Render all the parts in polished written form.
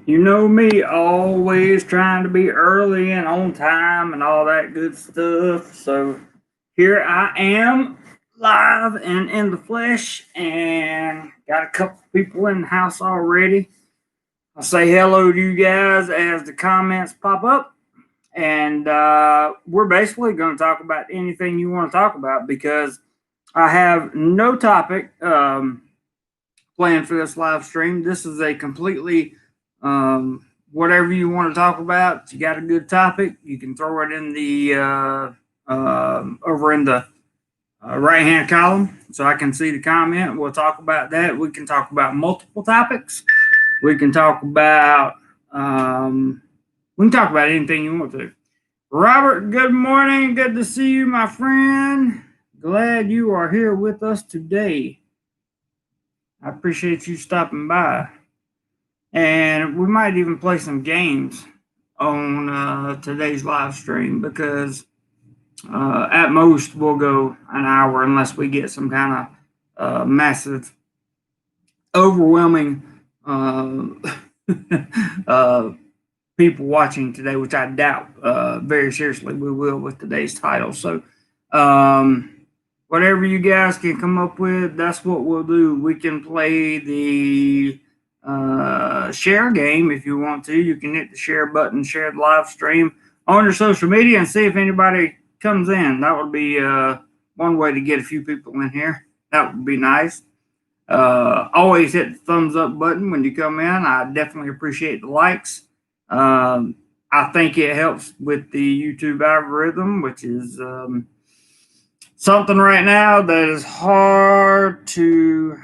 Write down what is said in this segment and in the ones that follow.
You know me, always trying to be early and on time and all that good stuff. So here I am, live and in the flesh, and got a couple people in the house already. I'll say hello to you guys as the comments pop up. And we're basically going to talk about anything you want to talk about because I have no topic planned for this live stream. This is a completely whatever you want to talk about. You got a good topic, you can throw it in the over in the right hand column so I can see the comment. We'll talk about that. We can talk about multiple topics. We can talk about anything you want to. Robert, good morning. Good to see you, my friend. Glad you are here with us today. I appreciate you stopping by. And we might even play some games on today's live stream because at most we'll go an hour unless we get some kind of massive, overwhelming people watching today, which I doubt very seriously we will with today's title. So whatever you guys can come up with, that's what we'll do. We can play the share game if you want to. You can hit the share button, share the live stream on your social media, and see if anybody comes in. That would be one way to get a few people in here. That would be nice. Always hit the thumbs up button when you come in. I definitely appreciate the likes. I think it helps with the YouTube algorithm, which is something right now that is hard to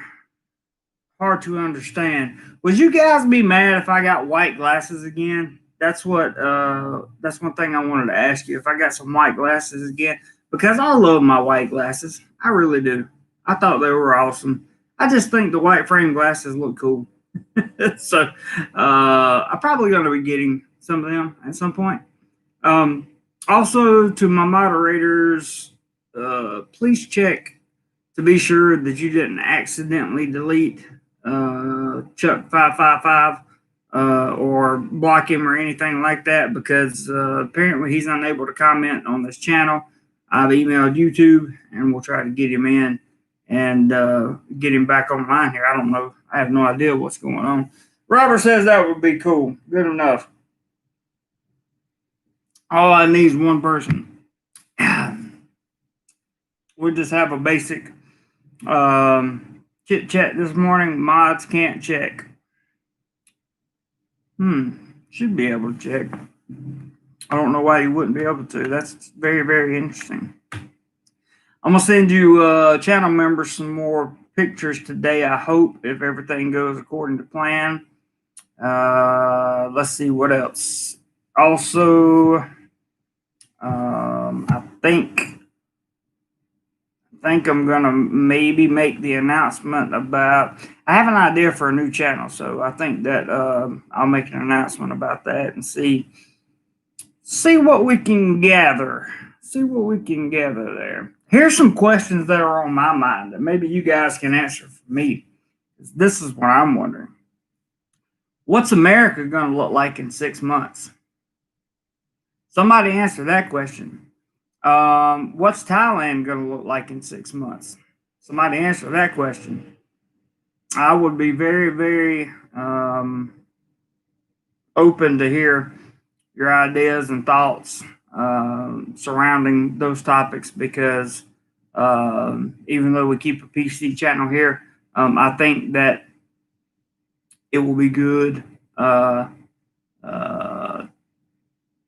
understand. Would you guys be mad if I got white glasses again? That's one thing I wanted to ask you. If I got some white glasses again, because I love my white glasses. I really do. I thought they were awesome. I just think the white frame glasses look cool. So I'm probably going to be getting some of them at some point. Also, to my moderators, please check to be sure that you didn't accidentally delete Chuck 555 or block him or anything like that, because apparently he's unable to comment on this channel. I've emailed YouTube and we'll try to get him in and get him back online here. I don't know. I have no idea what's going on. Robert says that would be cool. Good enough. All I need is one person. We'll just have a basic chit chat this morning. Mods can't check. Should be able to check. I don't know why you wouldn't be able to. That's very, very interesting. I'm gonna send you channel members some more pictures today, I hope, if everything goes according to plan. Let's see what else. Also, I think I'm gonna maybe make the announcement about. I have an idea for a new channel, so I think that I'll make an announcement about that and see what we can gather. See what we can gather there. Here's some questions that are on my mind that maybe you guys can answer for me. This is what I'm wondering. What's America going to look like in 6 months? Somebody answer that question. What's Thailand going to look like in 6 months? Somebody answer that question. I would be very, very open to hear your ideas and thoughts surrounding those topics, because even though we keep a PC channel here, I think that it will be good to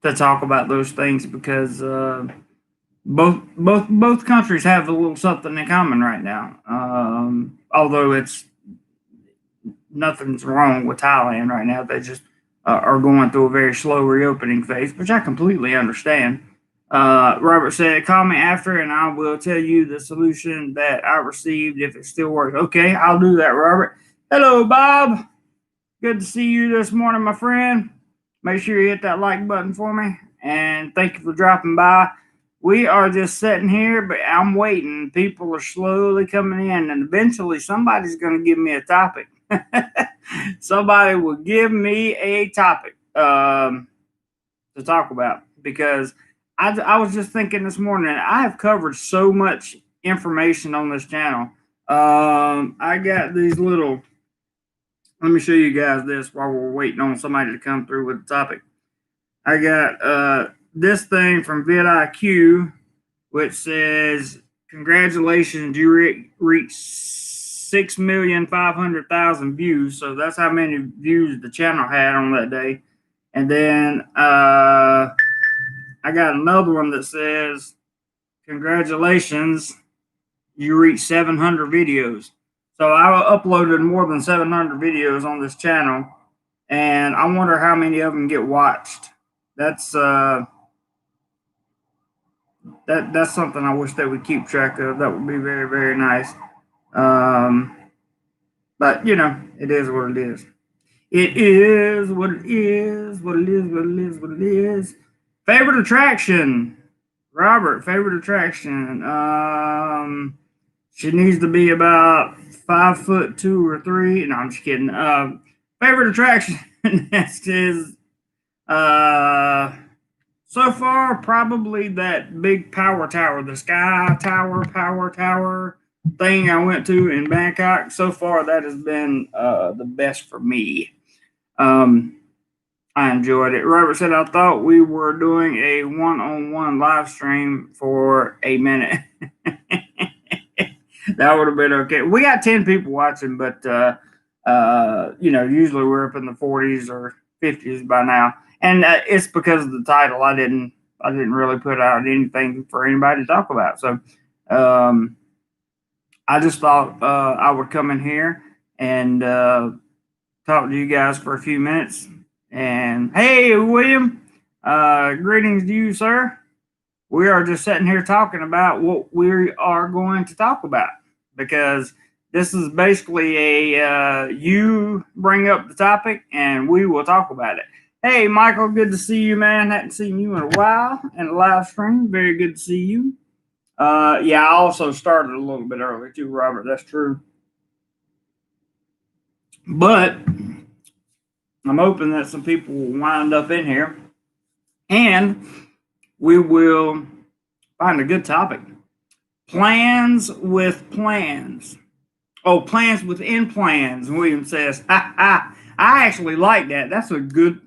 talk about those things, because both countries have a little something in common right now. Although nothing's wrong with Thailand right now, they just are going through a very slow reopening phase, which I completely understand. Robert said, call me after and I will tell you the solution that I received if it still works. Okay, I'll do that, Robert. Hello, Bob. Good to see you this morning, my friend. Make sure you hit that like button for me, and thank you for dropping by. We are just sitting here, but I'm waiting. People are slowly coming in, and eventually somebody's going to give me a topic. somebody will give me a topic to talk about, because I was just thinking this morning, I have covered so much information on this channel. I got these little, let me show you guys this while we're waiting on somebody to come through with the topic. I got this thing from vidIQ, which says, congratulations, you reached 6,500,000 views. So that's how many views the channel had on that day. And then I got another one that says, congratulations, you reached 700 videos. So I uploaded more than 700 videos on this channel, and I wonder how many of them get watched. That's that's something I wish they would keep track of. That would be very, very nice. But you know, it is what it is. It is what it is. What it is. What it is. What it is. Favorite attraction, Robert. Favorite attraction. She needs to be about 5'2" or 3. No, I'm just kidding. Favorite attraction next is so far probably that big power tower, the sky tower, power tower thing I went to in Bangkok. So far that has been the best for me. I enjoyed it. Robert said, I thought we were doing a one-on-one live stream for a minute. That would have been okay. We got 10 people watching, but you know, usually we're up in the 40s or 50s by now, and it's because of the title. I didn't really put out anything for anybody to talk about, so I just thought I would come in here and talk to you guys for a few minutes. And hey, William, greetings to you, sir. We are just sitting here talking about what we are going to talk about, because this is basically a you bring up the topic and we will talk about it. Hey, Michael, good to see you, man. Hadn't seen you in a while in a live stream. Very good to see you. Yeah, I also started a little bit early too, Robert. That's true. But I'm hoping that some people will wind up in here and we will find a good topic. Plans with plans. Oh, plans within plans. William says, ha, ha. I actually like that. That's a good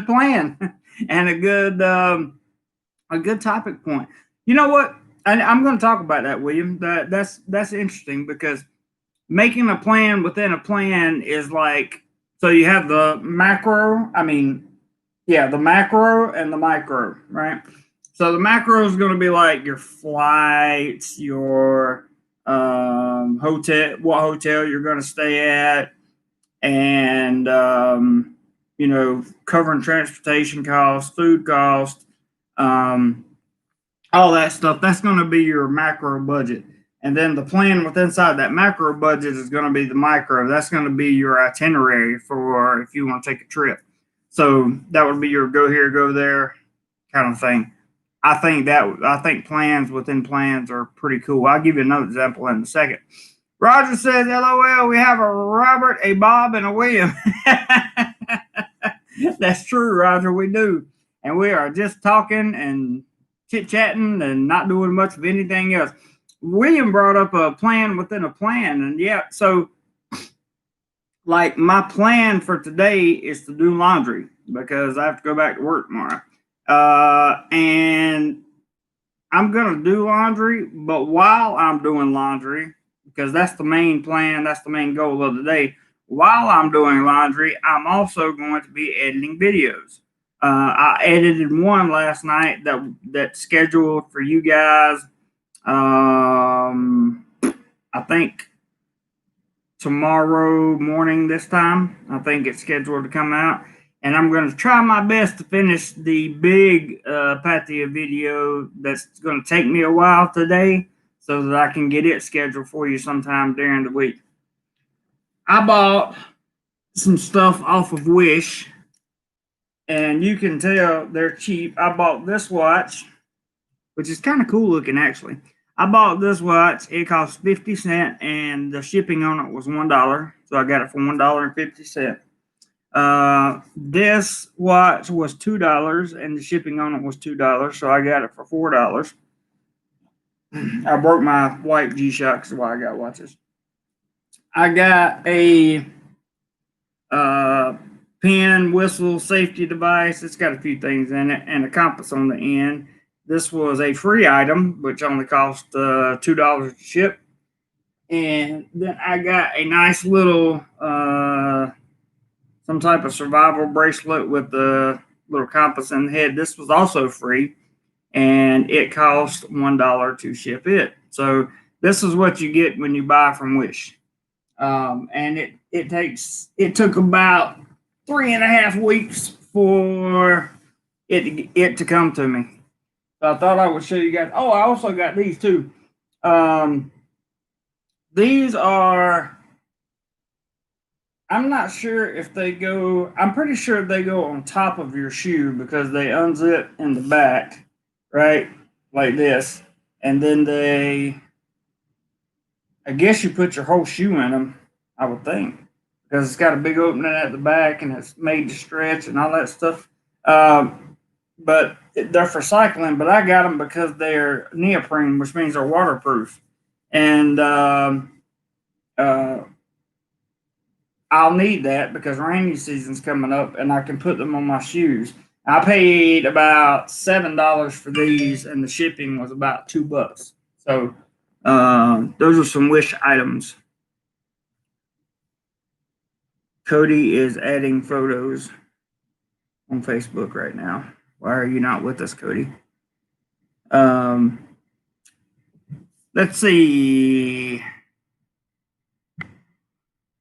plan and a good topic point. You know what? I'm going to talk about that, William. That's interesting, because making a plan within a plan is like, so you have the macro, the macro and the micro, right? So the macro is going to be like your flights, your hotel, what hotel you're going to stay at, and you know, covering transportation costs, food costs, all that stuff. That's going to be your macro budget. And then the plan with inside that macro budget is going to be the micro. That's going to be your itinerary for if you want to take a trip. So that would be your go here, go there kind of thing. I think plans within plans are pretty cool. I'll give you another example in a second. Roger says, LOL, we have a Robert, a Bob, and a William. That's true, Roger, we do. And we are just talking and chit-chatting and not doing much of anything else. William brought up a plan within a plan. And yeah, so like my plan for today is to do laundry because I have to go back to work tomorrow. And I'm going to do laundry, but while I'm doing laundry, because that's the main plan, that's the main goal of the day, while I'm doing laundry, I'm also going to be editing videos. I edited one last night that's scheduled for you guys. I think tomorrow morning this time. I think it's scheduled to come out. And I'm going to try my best to finish the big Patia video that's going to take me a while today so that I can get it scheduled for you sometime during the week. I bought some stuff off of Wish, and you can tell they're cheap. I bought this watch, which is kind of cool looking, actually. I bought this watch. It cost 50 cents, and the shipping on it was $1. So I got it for $1.50. This watch was $2, and the shipping on it was $2. So I got it for $4. I broke my white G-Shock, because why I got watches. I got a pen, whistle, safety device. It's got a few things in it, and a compass on the end. This was a free item, which only cost $2 to ship. And then I got a nice little some type of survival bracelet with the little compass in the head. This was also free, and it cost $1 to ship it. So this is what you get when you buy from Wish. And it took about 3.5 weeks for it to come to me. So I thought I would show you guys. Oh, I also got these too. These are, I'm not sure if they go, I'm pretty sure they go on top of your shoe, because they unzip in the back, right? Like this. And then I guess you put your whole shoe in them, I would think, because it's got a big opening at the back, and it's made to stretch and all that stuff. But they're for cycling, but I got them because they're neoprene, which means they're waterproof. And I'll need that because rainy season's coming up, and I can put them on my shoes. I paid about $7 for these, and the shipping was about $2. So those are some Wish items. Cody is adding photos on Facebook right now. Why are you not with us, Cody? Let's see.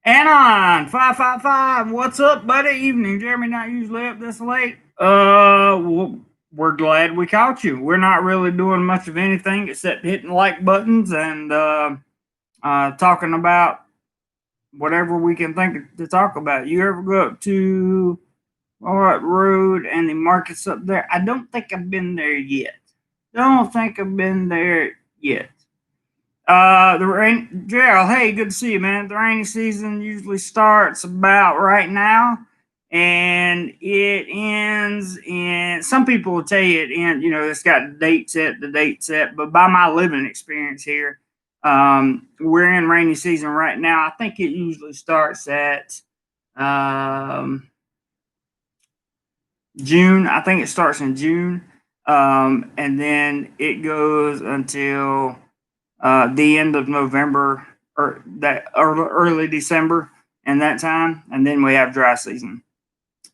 Anon 555. What's up, buddy? Evening, Jeremy. Not usually up this late. Well, we're glad we caught you. We're not really doing much of anything except hitting like buttons and talking about whatever we can think to talk about. You ever go up to Walnut Road and the markets up there? I don't think I've been there yet. Gerald, hey, good to see you, man. The rainy season usually starts about right now, and it ends in, some people will tell you it ends, it's got the date set, but by my living experience here, we're in rainy season right now. I think it usually starts at June. I think it starts in June, and then it goes until the end of November, or that early December, and that time, and then we have dry season.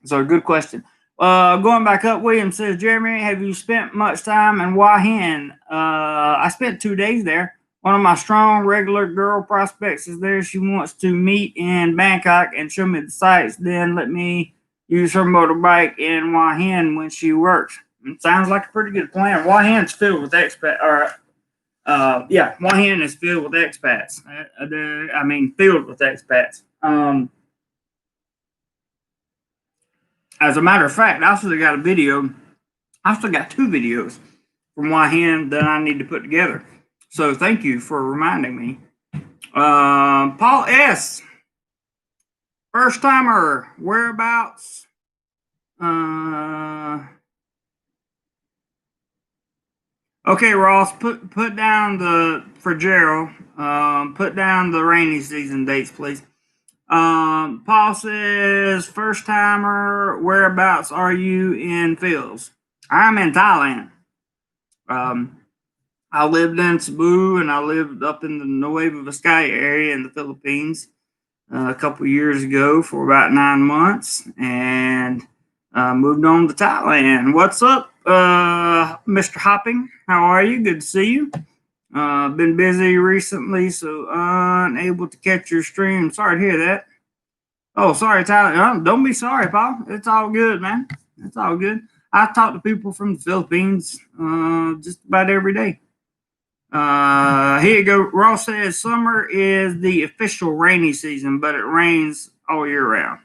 So good question. Going back up, William says, Jeremy, have you spent much time in Hua Hin? I spent 2 days there. One of my strong regular girl prospects is there. She wants to meet in Bangkok and show me the sights, then let me use her motorbike in Hua Hin when she works. It sounds like a pretty good plan. Hua Hin's filled with expats. Hua Hin is filled with expats. Filled with expats. As a matter of fact, I still got two videos from Hua Hin that I need to put together. So thank you for reminding me. Paul S. First timer, whereabouts? Okay, Ross, put down for Gerald, put down the rainy season dates, please. Paul says, first timer, whereabouts are you in Phils? I'm in Thailand. I lived in Cebu, and I lived up in the Nueva Vizcaya area in the Philippines a couple years ago for about 9 months, and moved on to Thailand. What's up, Mr. Hopping? How are you? Good to see you. Been busy recently, so unable to catch your stream. Sorry to hear that. Oh, sorry, Tyler. Don't be sorry, Paul. It's all good, man. It's all good. I talk to people from the Philippines just about every day. Here you go. Ross says summer is the official rainy season, but it rains all year round.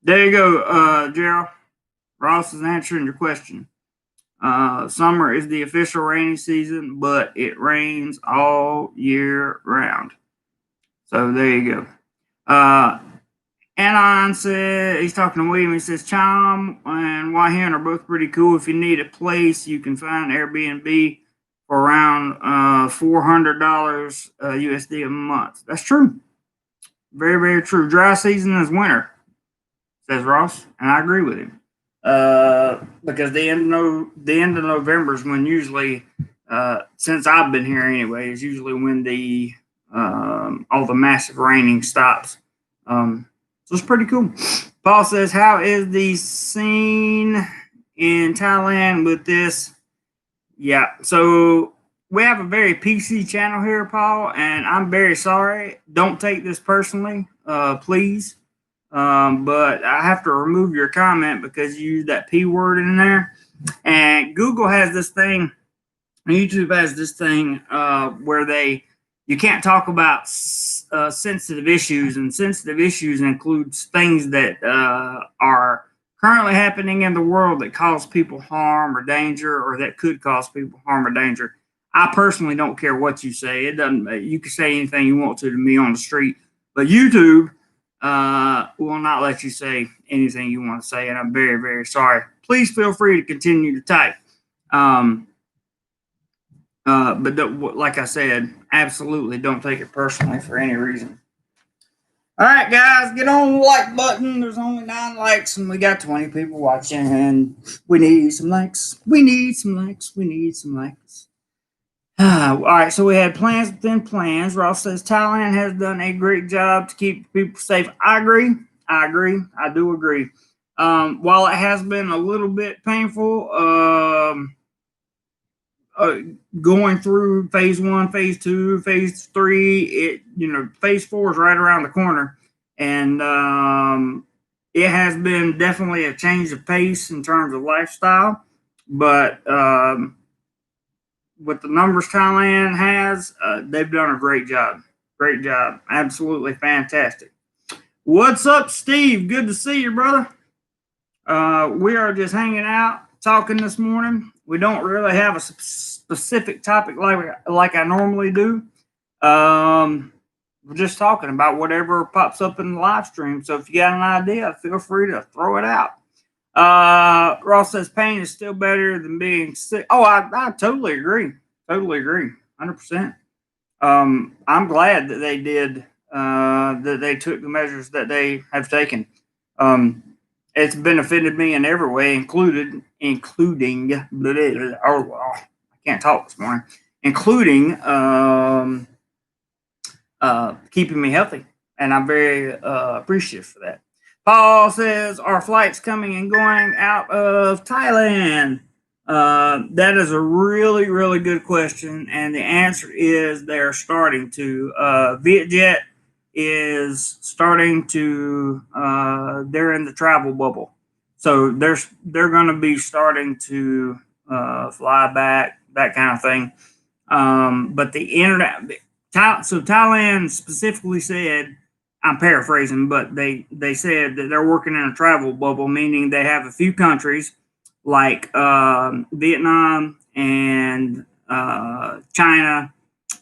There you go, Gerald. Ross is answering your question. Summer is the official rainy season, but it rains all year round. So there you go. Anon said, he's talking to William. He says, Chom and Wahan are both pretty cool. If you need a place, you can find Airbnb for around $400 USD a month. That's true. Very, very true. Dry season is winter, says Ross, and I agree with him. Because the end of November is when usually, since I've been here anyway, is usually when the all the massive raining stops. So it's pretty cool. Paul says, how is the scene in Thailand with this? Yeah, so we have a very PC channel here, Paul, and I'm very sorry. Don't take this personally, please. But I have to remove your comment because you used that P word in there. And Google has this thing, YouTube has this thing where you can't talk about sensitive issues, and sensitive issues includes things that are currently happening in the world that cause people harm or danger, or that could cause people harm or danger. I personally don't care what you say. It doesn't. You can say anything you want to me on the street, but YouTube will not let you say anything you want to say, and I'm very, very sorry. Please feel free to continue to type. But like I said, absolutely don't take it personally for any reason. All right, guys, get on the like button. There's only 9 likes, and we got 20 people watching, and we need some likes. We need some likes. We need some likes. All right, so we had plans within plans. Ross says Thailand has done a great job to keep people safe. I agree. I do agree. While it has been a little bit painful, going through phase 1, phase 2, phase 3, phase 4 is right around the corner, and it has been definitely a change of pace in terms of lifestyle. But with the numbers Thailand has, they've done a great job. Great job. Absolutely fantastic. What's up, Steve? Good to see you, brother. We are just hanging out, talking this morning. We don't really have a specific topic like I normally do. We're just talking about whatever pops up in the live stream. So if you got an idea, feel free to throw it out. Ross says pain is still better than being sick. Oh, I totally agree. Totally agree. 100%. I'm glad that they did, that they took the measures that they have taken. It's benefited me in every way, including I can't talk this morning, including keeping me healthy, and I'm very appreciative for that. Paul says, are flights coming and going out of Thailand? That is a really, really good question, and the answer is they're starting to. Vietjet is starting to. They're in the travel bubble, so they're going to be starting to fly back, that kind of thing. But the internet. So Thailand specifically said, I'm paraphrasing, but they said that they're working in a travel bubble, meaning they have a few countries like Vietnam and China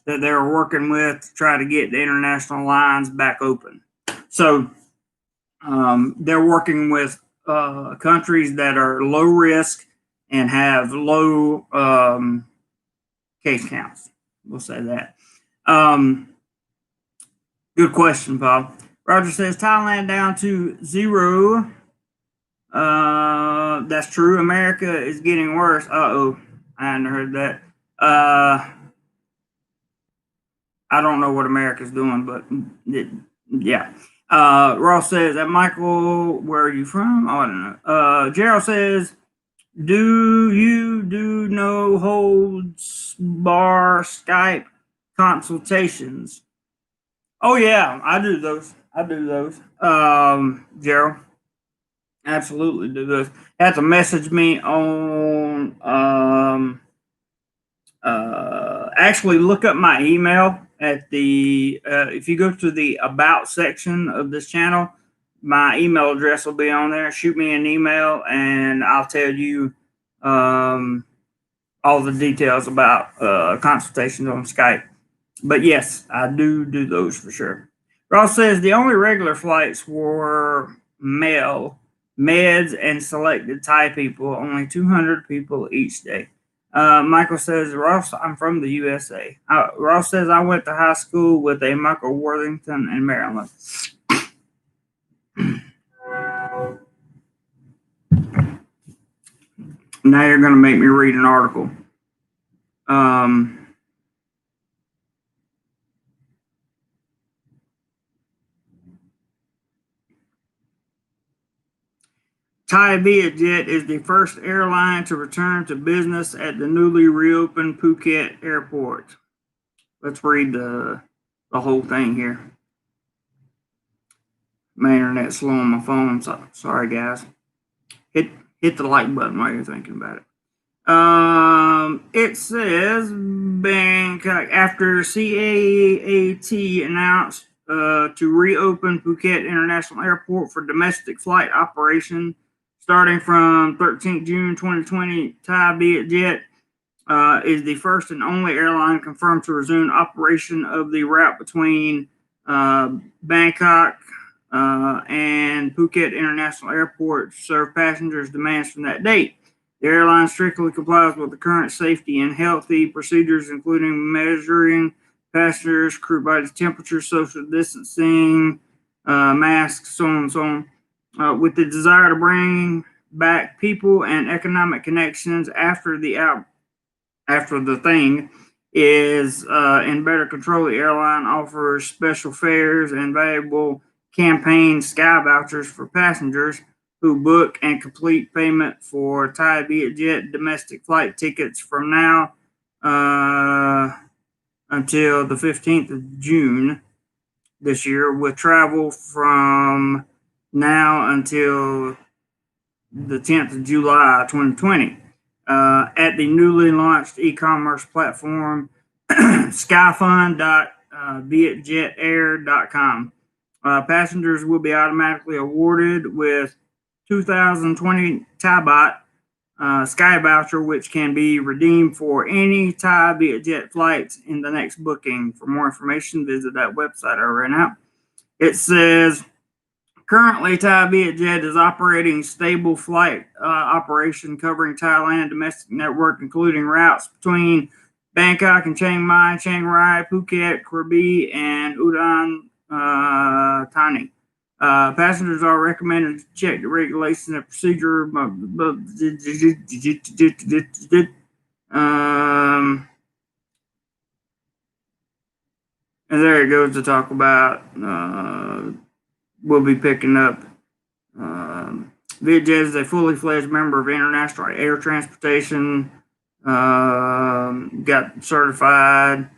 that they're working with to try to get the international lines back open. So they're working with countries that are low risk and have low case counts. We'll say that. Good question, Bob. Roger says Thailand down to 0. That's true. America is getting worse. I hadn't heard that. I don't know what America's doing, but yeah. Ross says that Michael, where are you from? Oh, I don't know. Gerald says, do you do no holds bar Skype consultations? Oh yeah, I do those. Gerald, absolutely do those. You have to message me on. Actually, look up my email at the. If you go to the About section of this channel, my email address will be on there. Shoot me an email, and I'll tell you all the details about consultations on Skype. But yes, I do those for sure. Ross says the only regular flights were male, meds, and selected Thai people, only 200 people each day. Michael says, Ross, I'm from the USA. Ross says, I went to high school with a Michael Worthington in Maryland. Now you're going to make me read an article. Thai Vietjet is the first airline to return to business at the newly reopened Phuket airport. Let's read the whole thing here. My internet's slow on my phone. So, sorry, guys. Hit the like button while you're thinking about it. It says Bangkok after CAAT announced to reopen Phuket International Airport for domestic flight operation starting from 13th June 2020. Thai Vietjet is the first and only airline confirmed to resume operation of the route between Bangkok and Phuket International Airport to serve passengers' demands from that date. The airline strictly complies with the current safety and healthy procedures, including measuring passengers, crew body temperature, social distancing, masks, so on and so on, with the desire to bring back people and economic connections after the thing is in better control. The airline offers special fares and valuable campaign sky vouchers for passengers who book and complete payment for Thai Vietjet domestic flight tickets from now until the 15th of June this year, with travel from now until the 10th of July 2020. At the newly launched e-commerce platform skyfund.vietjetair.com. Passengers will be automatically awarded with 2020 Thai Baht Sky Voucher, which can be redeemed for any Thai Vietjet flights in the next booking. For more information, visit that website I ran out. It says, currently, Thai Vietjet is operating stable flight operation covering Thailand domestic network, including routes between Bangkok and Chiang Mai, Chiang Rai, Phuket, Krabi, and Udon Thani. Passengers are recommended to check the regulations and procedure. And there it goes to talk about. We'll be picking up. Vietjet is a fully fledged member of international air transportation. Got certified.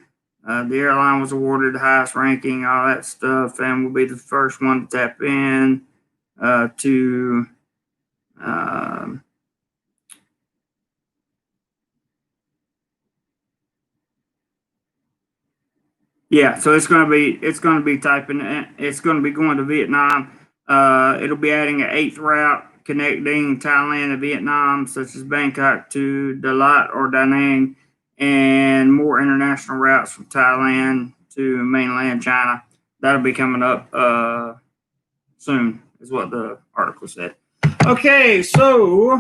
The airline was awarded the highest ranking, all that stuff, and will be the first one to tap in to yeah. So it's going to be typing. It's going to be going to Vietnam. It'll be adding an 8th route connecting Thailand and Vietnam, such as Bangkok to Dalat or Da Nang, and more international routes from Thailand to mainland China. That'll be coming up soon, is what the article said. Okay, so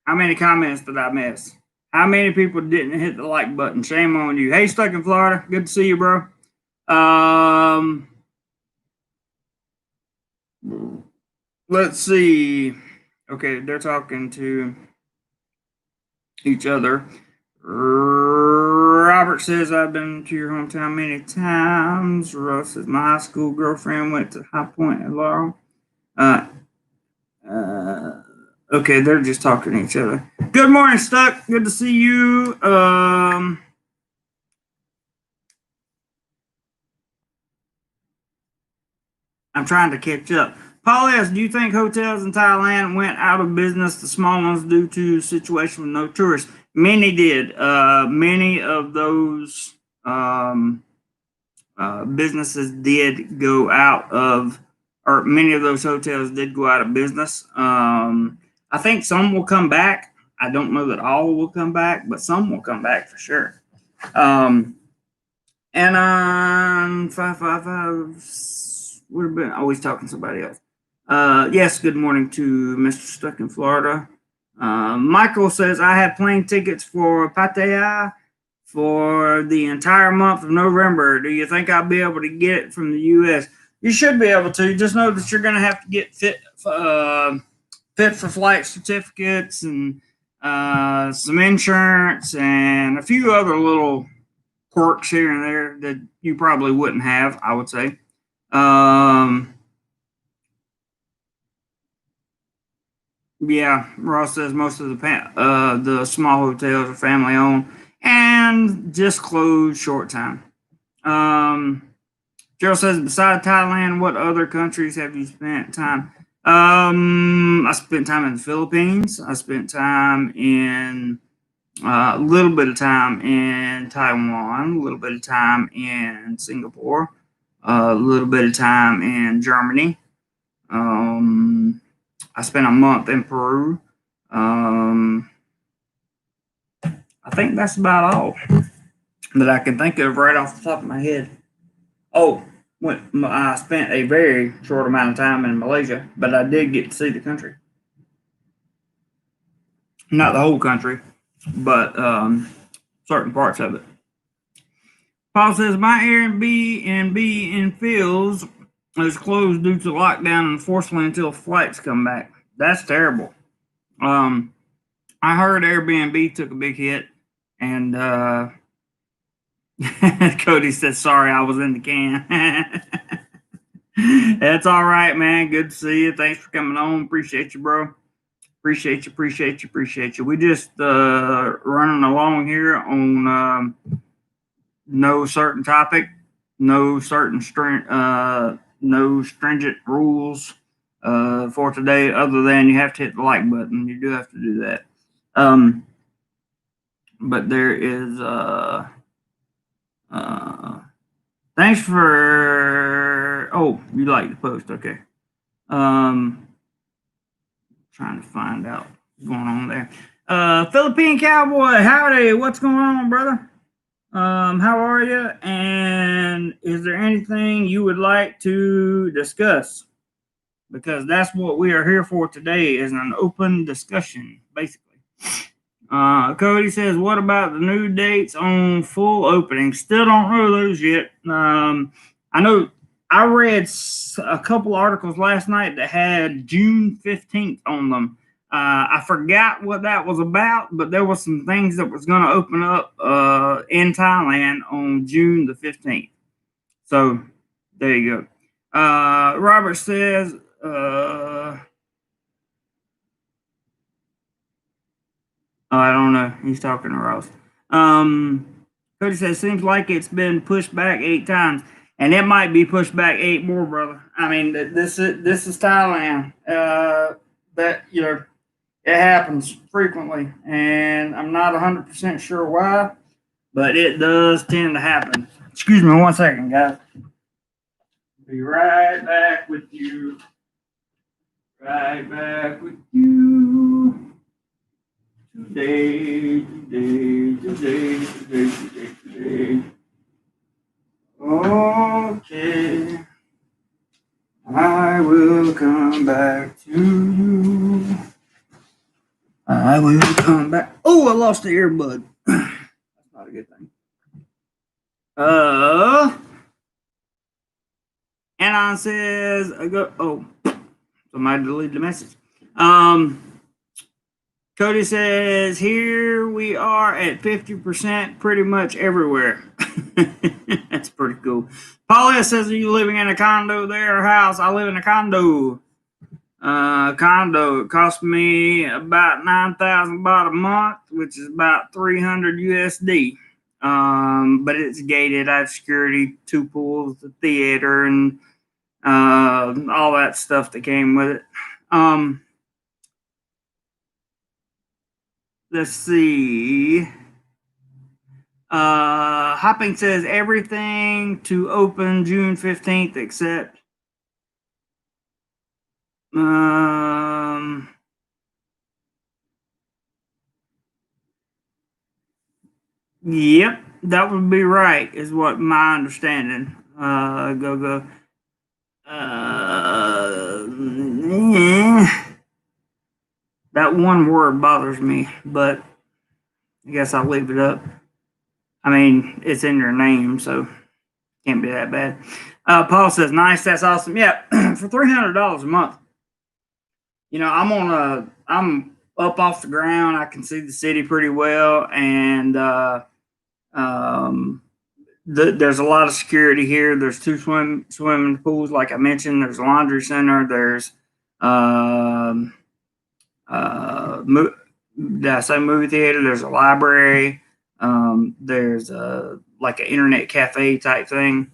how many comments did I miss? How many people didn't hit the like button? Shame on you. Hey, Stuck in Florida. Good to see you, bro. Let's see. Okay, they're talking to each other. Robert says, I've been to your hometown many times. Russ says, my high school girlfriend went to High Point and Laurel. Okay, they're just talking to each other. Good morning, Stuck. Good to see you. I'm trying to catch up. Paul S., do you think hotels in Thailand went out of business, the small ones, due to situation with no tourists? Many did. Many of those businesses did go out of, or many of those hotels did go out of business. I think some will come back. I don't know that all will come back, but some will come back for sure. And on 555, would have been always talking to somebody else. Yes, good morning to Mr. Stuck in Florida. Michael says, I have plane tickets for Pattaya for the entire month of November. Do you think I'll be able to get it from the U.S.? You should be able to. Just know that you're going to have to get fit for flight certificates and some insurance and a few other little quirks here and there that you probably wouldn't have, I would say. Yeah, Ross says most of the small hotels are family owned and just closed short time. Gerald says, besides Thailand, what other countries have you spent time? I spent time in the Philippines. I spent time in a little bit of time in Taiwan, a little bit of time in Singapore, a little bit of time in Germany. I spent a month in Peru. I think that's about all that I can think of right off the top of my head. Oh, I spent a very short amount of time in Malaysia, but I did get to see the country. Not the whole country, but certain parts of it. Paul says, my Airbnb in Fields is closed due to lockdown, unfortunately, until flights come back. That's terrible. I heard Airbnb took a big hit, and Cody says, sorry, I was in the can. That's all right, man. Good to see you. Thanks for coming on. Appreciate you, bro. Appreciate you. We just running along here on no certain topic, no stringent rules for today, other than you have to hit the like button. You do have to do that. But there is thanks for you like the post, okay. Trying to find out what's going on there. Philippine Cowboy, howdy, what's going on, brother? How are you? And is there anything you would like to discuss? Because that's what we are here for today, is an open discussion, basically. Cody says, what about the new dates on full opening? Still don't know those yet. I know I read a couple articles last night that had June 15th on them. I forgot what that was about, but there were some things that was going to open up in Thailand on June the 15th. So there you go. Robert says, I don't know. He's talking to Ross. Cody says, seems like it's been pushed back 8 times, and it might be pushed back 8 more, brother. I mean, this is Thailand. That it happens frequently, and I'm not 100% sure why, but it does tend to happen. Excuse me 1 second, guys. Be right back with you. Right back with you. Today. Okay. I will come back to you. I will come back. Oh, I lost the earbud. That's not a good thing. Anon says, somebody deleted the message. Cody says, here we are at 50% pretty much everywhere. That's pretty cool. Paulette says, are you living in a condo there or house? I live in a condo. Condo. It cost me about 9,000 baht a month, which is about 300 USD. But it's gated. I have security, 2 pools, the theater, and all that stuff that came with it. Let's see. Hopping says everything to open June 15th except Yep, that would be right, is what my understanding. Go. Yeah. That one word bothers me, but I guess I'll leave it up. I mean, it's in your name, so can't be that bad. Paul says, "Nice, that's awesome." Yeah, for $300 a month. I'm up off the ground. I can see the city pretty well, and um, there's a lot of security here. There's two swimming pools, like I mentioned. There's a laundry center. There's um, did I say movie theater? There's a library. There's like an internet cafe type thing.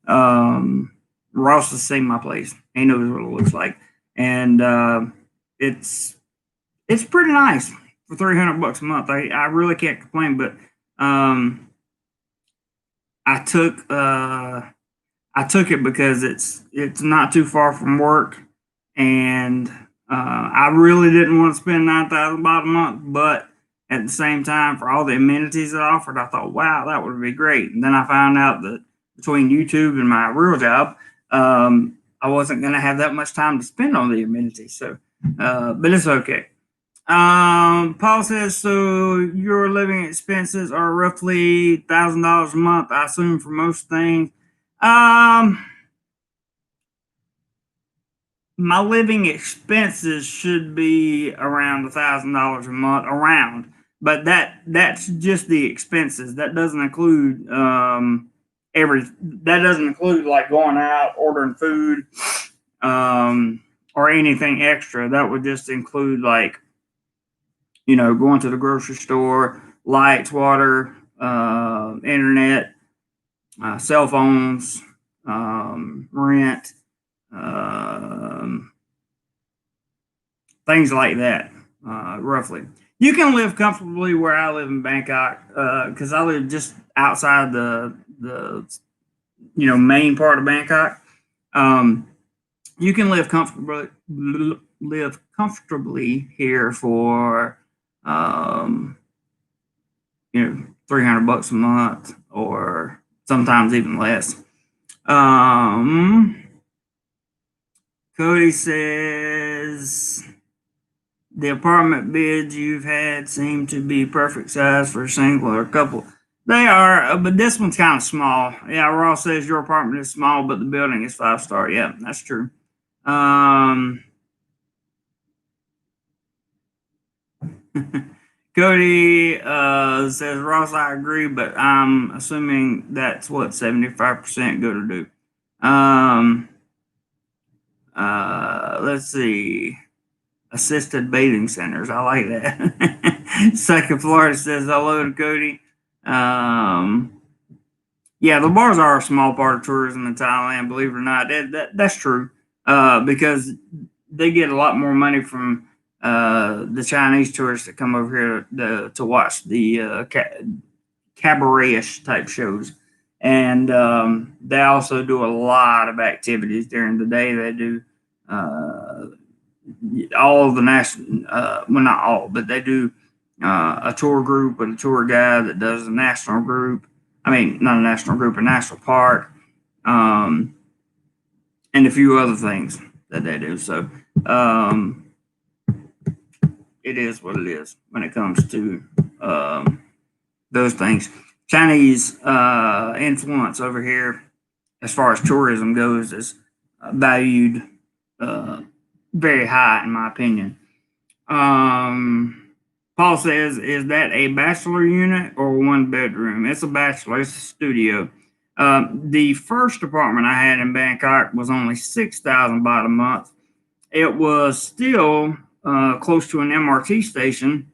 Ross has seen my place. He knows what it looks like, and it's it's pretty nice for $300 a month. I really can't complain. But um, I took I took it because it's not too far from work, and I really didn't want to spend $9,000 a month, but at the same time, for all the amenities it offered, I thought, wow, that would be great. And then I found out that between YouTube and my real job, I wasn't going to have that much time to spend on the amenities. So, but it's okay. Paul says, so your living expenses are roughly $1,000 a month, I assume, for most things. My living expenses should be around $1,000 a month, but that's just the expenses. That doesn't include that doesn't include like going out, ordering food, or anything extra. That would just include like, going to the grocery store, lights, water, internet, cell phones, rent, things like that, roughly. You can live comfortably where I live in Bangkok, because I live just outside the main part of Bangkok. You can live comfortably here for $300 a month, or sometimes even less. Cody says the apartment beds you've had seem to be perfect size for a single or a couple. They are, but this one's kind of small. Yeah, Ross says your apartment is small, but the building is 5-star. Yeah, that's true. Cody says, Ross, I agree, but I'm assuming that's what 75% go to do. Let's see. Assisted bathing centers. I like that. Second Florida says hello to Cody. Yeah, the bars are a small part of tourism in Thailand, believe it or not. That's true. Because they get a lot more money from the Chinese tourists that come over here to watch the cabaret-ish type shows. And they also do a lot of activities during the day. They do all of the national, well, not all, but they do a tour group and a tour guide that does a national group. I mean, not a national group, a national park, and a few other things that they do. So it is what it is when it comes to those things. Chinese influence over here, as far as tourism goes, is valued very high, in my opinion. Paul says, is that a bachelor unit or one bedroom? It's a bachelor. It's a studio. The first apartment I had in Bangkok was only 6,000 baht a month. It was still close to an MRT station,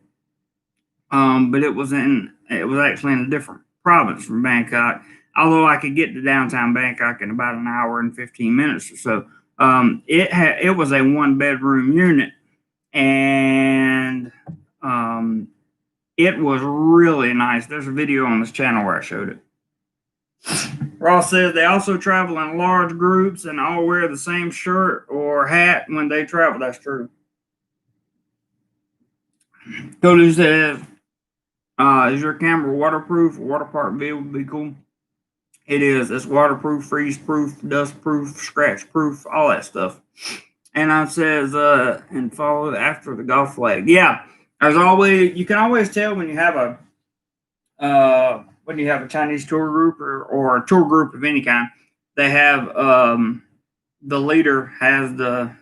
but it was actually in a different province from Bangkok. Although I could get to downtown Bangkok in about an hour and 15 minutes or so. It was a 1-bedroom unit, and it was really nice. There's a video on this channel where I showed it. Ross says they also travel in large groups and all wear the same shirt or hat when they travel. That's true. Cody says, Is your camera waterproof? Waterproof video would be cool. It is. It's waterproof, freeze proof, dust proof, scratch proof, all that stuff. And I says, and follow after the golf flag. Yeah, as always, you can always tell when you have a Chinese tour group or a tour group of any kind. They have the leader has the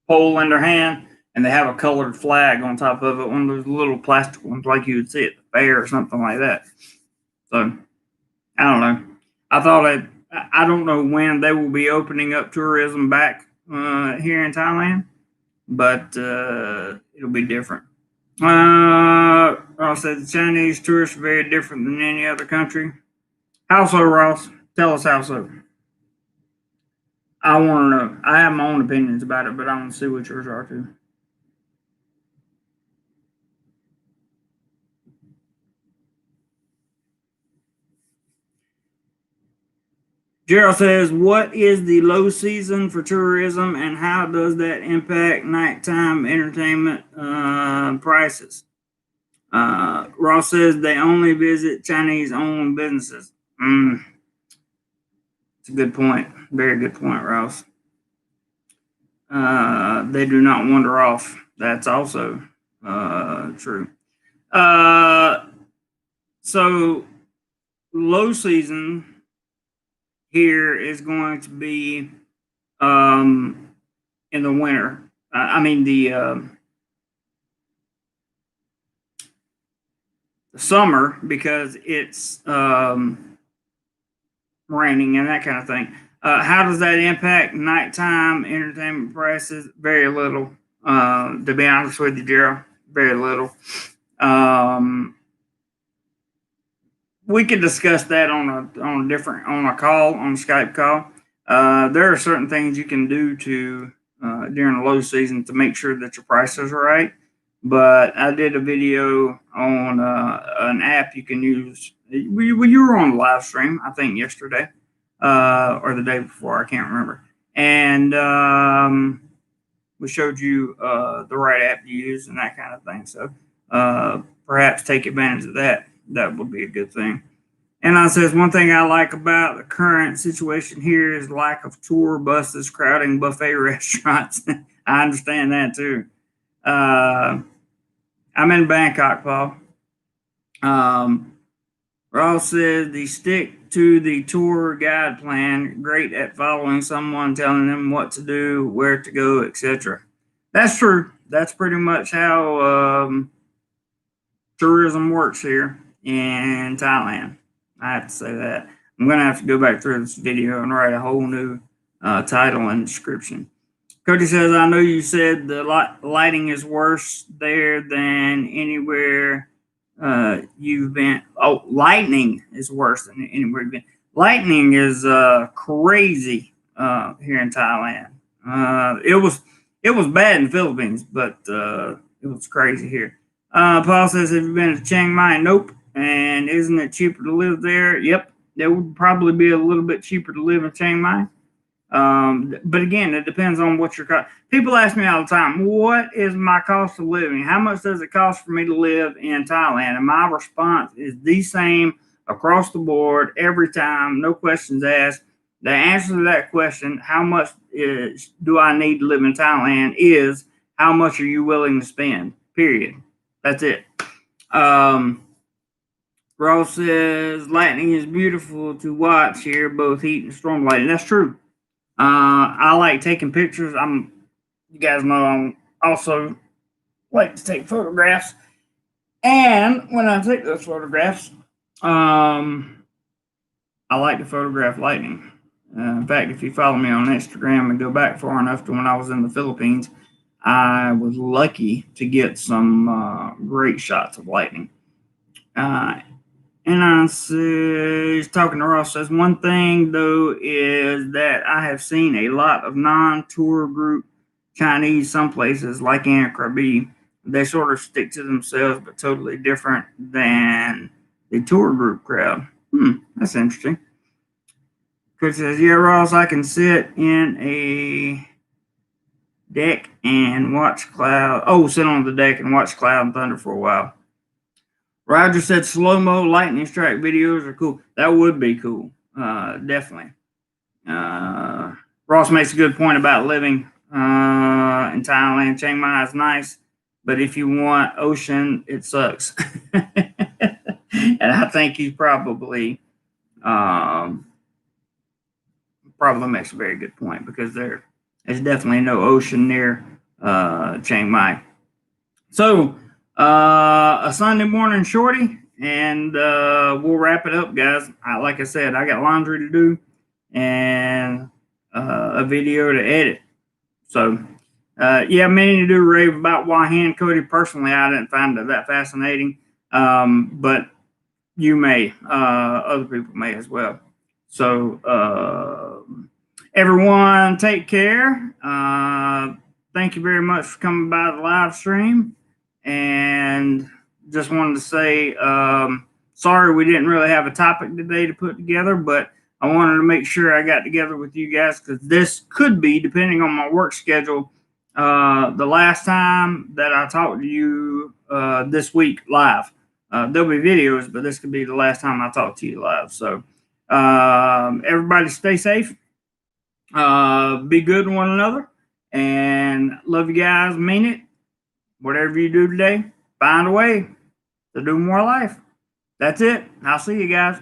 pole in their hand, and they have a colored flag on top of it, one of those little plastic ones like you would see at the fair or something like that. So I don't know. I don't know when they will be opening up tourism back here in Thailand, but it'll be different. Ross said the Chinese tourists are very different than any other country. How so, Ross? Tell us how so. I want to know. I have my own opinions about it, but I want to see what yours are too. Gerald says, "What is the low season for tourism, and how does that impact nighttime entertainment prices?" Ross says they only visit Chinese-owned businesses. It's a good point. Very good point, Ross. They do not wander off. That's also true. So low season here is going to be in the winter. I mean the summer, because it's raining and that kind of thing. How does that impact nighttime entertainment prices? Very little. To be honest with you, Gerald, very little. We could discuss that on a call, on a Skype call. There are certain things you can do to during the low season to make sure that your prices are right. But I did a video on an app you can use. You were on the live stream, I think, yesterday or the day before. I can't remember. And we showed you the right app to use and that kind of thing. So perhaps take advantage of that. That would be a good thing. And I says, one thing I like about the current situation here is lack of tour buses crowding buffet restaurants. I understand that too. I'm in Bangkok, Paul. Ross says they stick to the tour guide plan, great at following someone, telling them what to do, where to go, etc. That's true. That's pretty much how tourism works here in Thailand. I have to say that. I'm going to have to go back through this video and write a whole new title and description. Cody says, I know you said the lighting is worse there than anywhere you've been. Oh, lightning is worse than anywhere you've been. Lightning is crazy here in Thailand. It was bad in the Philippines, but it was crazy here. Paul says, have you been to Chiang Mai? Nope. And isn't it cheaper to live there? Yep. It would probably be a little bit cheaper to live in Chiang Mai. But again, it depends on what your cost. People ask me all the time, what is my cost of living? How much does it cost for me to live in Thailand? And my response is the same across the board every time, no questions asked. The answer to that question, how much do I need to live in Thailand, is how much are you willing to spend? Period. That's it. Ross says lightning is beautiful to watch here, both heat and storm lightning. That's true. I like taking pictures. You guys know I'm also like to take photographs. And when I take those photographs, I like to photograph lightning. In fact, if you follow me on Instagram and go back far enough to when I was in the Philippines, I was lucky to get some great shots of lightning. And I says, talking to Ross, says, one thing, though, is that I have seen a lot of non-tour group Chinese, some places like in Krabi. They sort of stick to themselves, but totally different than the tour group crowd. That's interesting. Chris says, yeah, Ross, I can sit in a deck and watch cloud. Oh, sit on the deck and watch cloud and thunder for a while. Roger said slow-mo lightning strike videos are cool. That would be cool. Definitely. Ross makes a good point about living in Thailand. Chiang Mai is nice, but if you want ocean, it sucks. And I think he's probably makes a very good point, because there's definitely no ocean near Chiang Mai. So a Sunday morning shorty, and we'll wrap it up, guys. Like I said, I got laundry to do and a video to edit. So yeah, meaning to do rave about why hand coded. Personally, I didn't find it that fascinating, but you may, other people may as well. So everyone, take care. Thank you very much for coming by the live stream, and just wanted to say sorry we didn't really have a topic today to put together, but I wanted to make sure I got together with you guys, because this could be, depending on my work schedule, the last time that I talk to you this week live. There'll be videos, but this could be the last time I talk to you live. So everybody stay safe, be good to one another, and love you guys. Mean it. Whatever you do today, find a way to do more life. That's it. I'll see you guys.